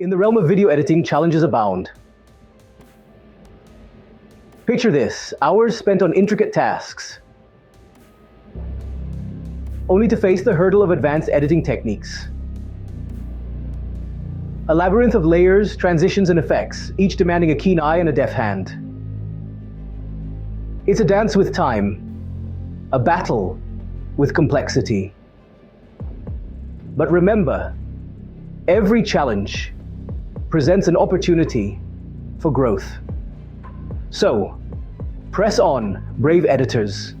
In the realm of video editing, challenges abound. Picture this, hours spent on intricate tasks, only to face the hurdle of advanced editing techniques. A labyrinth of layers, transitions, and effects, each demanding a keen eye and a deft hand. It's a dance with time, a battle with complexity. But remember, every challenge presents an opportunity for growth. So, press on, brave editors,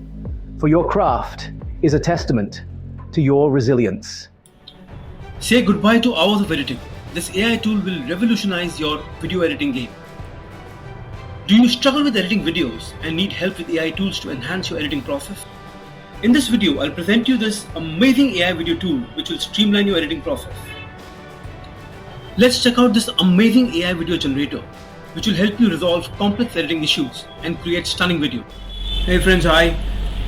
for your craft is a testament to your resilience. Say goodbye to hours of editing. This AI tool will revolutionize your video editing game. Do you struggle with editing videos and need help with AI tools to enhance your editing process? In this video, I'll present you this amazing AI video tool which will streamline your editing process. Let's check out this amazing AI video generator which will help you resolve complex editing issues and create stunning video. Hey friends, hi.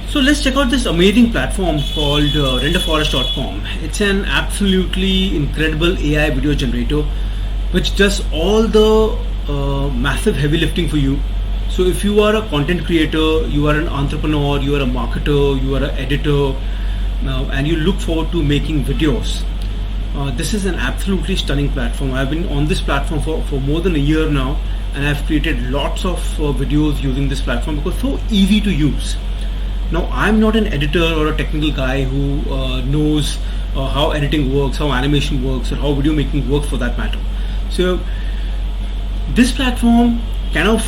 So let's check out this amazing platform called renderforest.com. It's an absolutely incredible AI video generator which does all the massive heavy lifting for you. So if you are a content creator, you are an entrepreneur, you are a marketer, you are an editor, and you look forward to making videos, this is an absolutely stunning platform. I've been on this platform for more than a year now, and I've created lots of videos using this platform because it's so easy to use. Now, I'm not an editor or a technical guy who knows how editing works, how animation works, or how video making works for that matter. So this platform kind of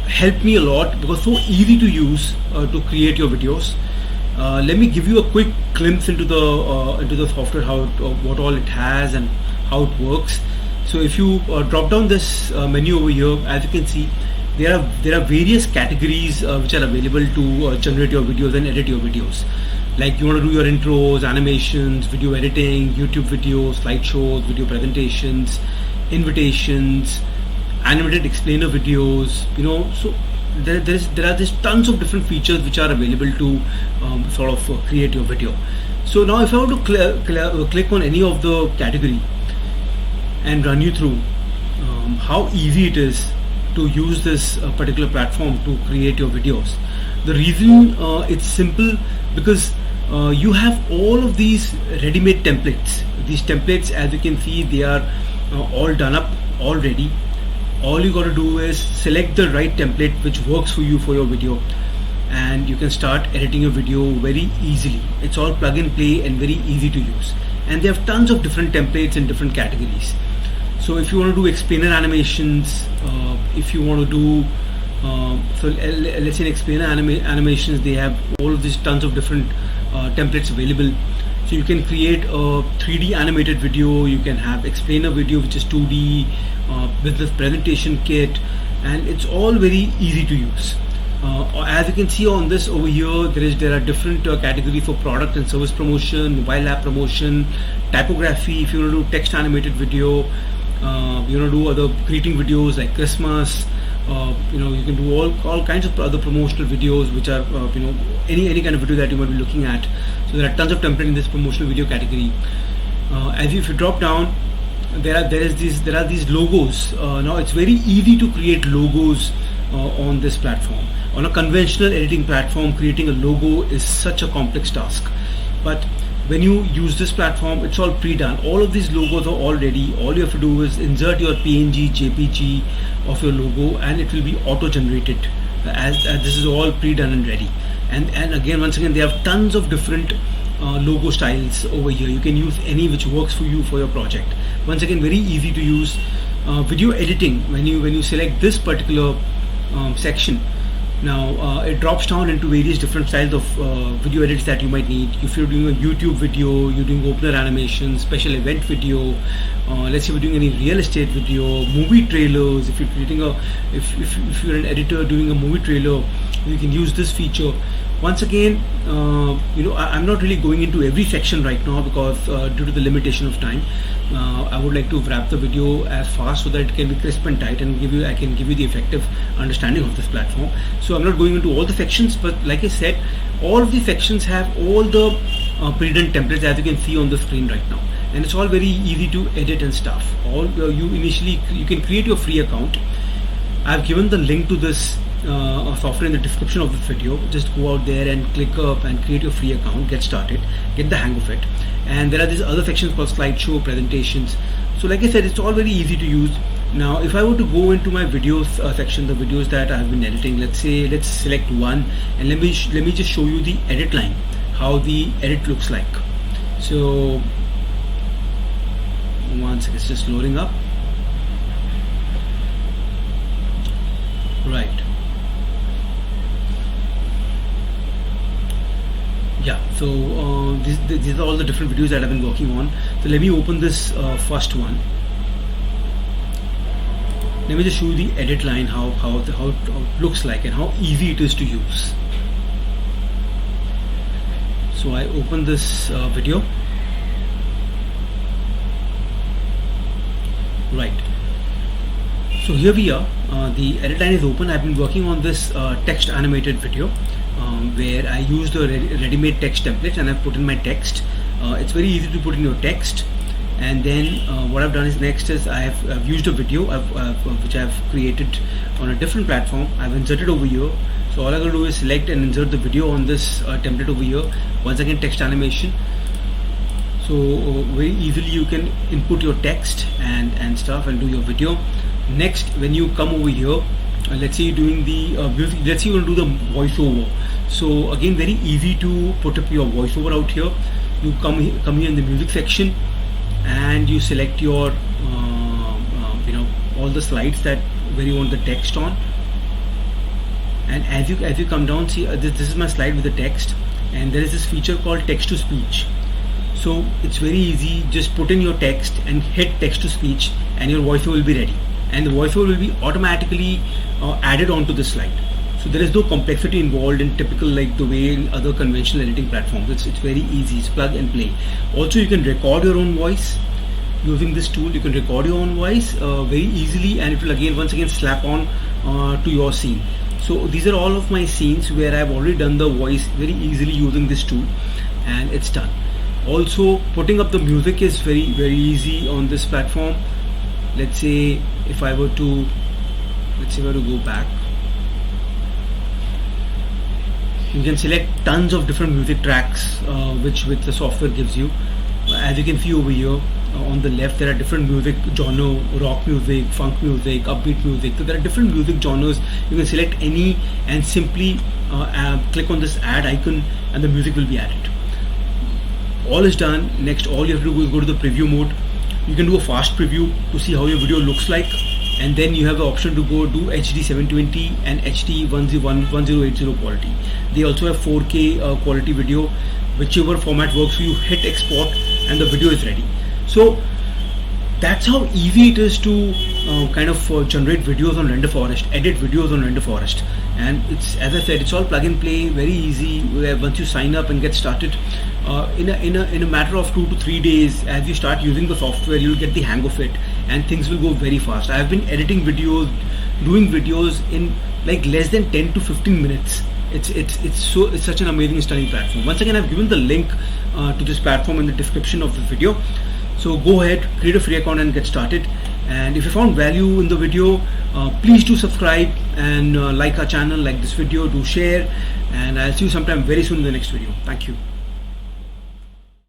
helped me a lot because it's so easy to use to create your videos. Let me give you a quick glimpse into the software, what all it has and how it works. So if you drop down this menu over here, as you can see, there are various categories which are available to generate your videos and edit your videos. Like you want to do your intros, animations, video editing, YouTube videos, slideshows, video presentations, invitations, animated explainer videos. So there are these tons of different features which are available to sort of create your video. So now if I were to click on any of the category and run you through how easy it is to use this particular platform to create your videos. The reason it's simple because you have all of these ready-made templates. These templates, as you can see, they are all done up already. All you got to do is select the right template which works for you for your video, and you can start editing your video very easily. It's all plug and play and very easy to use, and they have tons of different templates in different categories. So if you want to do explainer animations, if you want to do let's say in explainer animations, they have all of these tons of different templates available. So you can create a 3D animated video, you can have explainer video which is 2D, business presentation kit, and it's all very easy to use. As you can see on this over here, there are different categories for product and service promotion, mobile app promotion, typography. If you want to do text animated video, you want to do other greeting videos like Christmas, you can do all kinds of other promotional videos which are any kind of video that you might be looking at. So there are tons of templates in this promotional video category. If you drop down, there are these logos. Now it's very easy to create logos on this platform. On a conventional editing platform, creating a logo is such a complex task, but when you use this platform, it's all pre-done. All of these logos are all ready. All you have to do is insert your PNG, JPG of your logo, and it will be auto-generated as this is all pre-done and ready. And again, once again, they have tons of different logo styles over here. You can use any which works for you for your project. Once again, very easy to use. Video editing, when you select this particular section, now it drops down into various different styles of video edits that you might need. If you're doing a YouTube video, you're doing opener animation, special event video, let's say we're doing any real estate video, movie trailers. If you're creating if you're an editor doing a movie trailer, you can use this feature. Once again, I'm not really going into every section right now because due to the limitation of time, I would like to wrap the video as fast so that it can be crisp and tight and I can give you the effective understanding of this platform. So I'm not going into all the sections, but like I said, all of the sections have all the pre-done templates as you can see on the screen right now. and it's all very easy to edit and stuff. All you can create your free account. I've given the link to this software in the description of this video. Just go out there and click up and create your free account, get started, get the hang of it. And there are these other sections called slideshow, presentations. So like I said, it's all very easy to use. Now if I were to go into my videos section, the videos that I've been editing, let's select one, and let me just show you the edit line, how the edit looks like. So one second, it's just loading up. Right. Yeah, so these are all the different videos that I've been working on. So let me open this first one. Let me just show you the edit line, how it looks like and how easy it is to use. So I open this video. Right. So here we are. The edit line is open. I've been working on this text animated video where I used the ready-made text template and I've put in my text. It's very easy to put in your text. And then what I've done is next is I've used a video which I've created on a different platform. I've inserted over here. So all I gotta do is select and insert the video on this template over here. Once again, text animation. So very easily you can input your text and stuff and do your video. Next, when you come over here, let's say you're doing the let's say you want to do the voiceover. So again, very easy to put up your voiceover out here. You come here in the music section, and you select your all the slides that where you want the text on. And as you come down, see this is my slide with the text, and there is this feature called text to speech. So it's very easy. Just put in your text and hit text to speech, and your voiceover will be ready. And the voiceover will be automatically added onto the slide. So there is no complexity involved in typical like the way in other conventional editing platforms. It's very easy. It's plug and play. Also, you can record your own voice using this tool. You can record your own voice very easily, and it will once again slap on to your scene. So these are all of my scenes where I've already done the voice very easily using this tool, and it's done. Also, putting up the music is very easy on this platform. Let's say if I were to go back, you can select tons of different music tracks which the software gives you. As you can see over here on the left, there are different music genre: rock music, funk music, upbeat music. So there are different music genres. You can select any and simply click on this add icon, and the music will be added. All is done. Next, all you have to do is go to the preview mode. You can do a fast preview to see how your video looks like, and then you have the option to go do HD 720 and HD 1080 quality. They also have 4K quality video. Whichever format works for you, hit export and the video is ready. So that's how easy it is to generate videos on Render Forest, edit videos on Render Forest. And it's, as I said, it's all plug and play, very easy. Once you sign up and get started, in a matter of 2 to 3 days, as you start using the software, you'll get the hang of it, and things will go very fast. I have been editing videos, doing videos in like less than 10 to 15 minutes. It's such an amazing, stunning platform. Once again, I've given the link to this platform in the description of the video. So go ahead, create a free account and get started. And if you found value in the video, please do subscribe and like our channel, like this video, do share, and I'll see you sometime very soon in the next video. Thank you.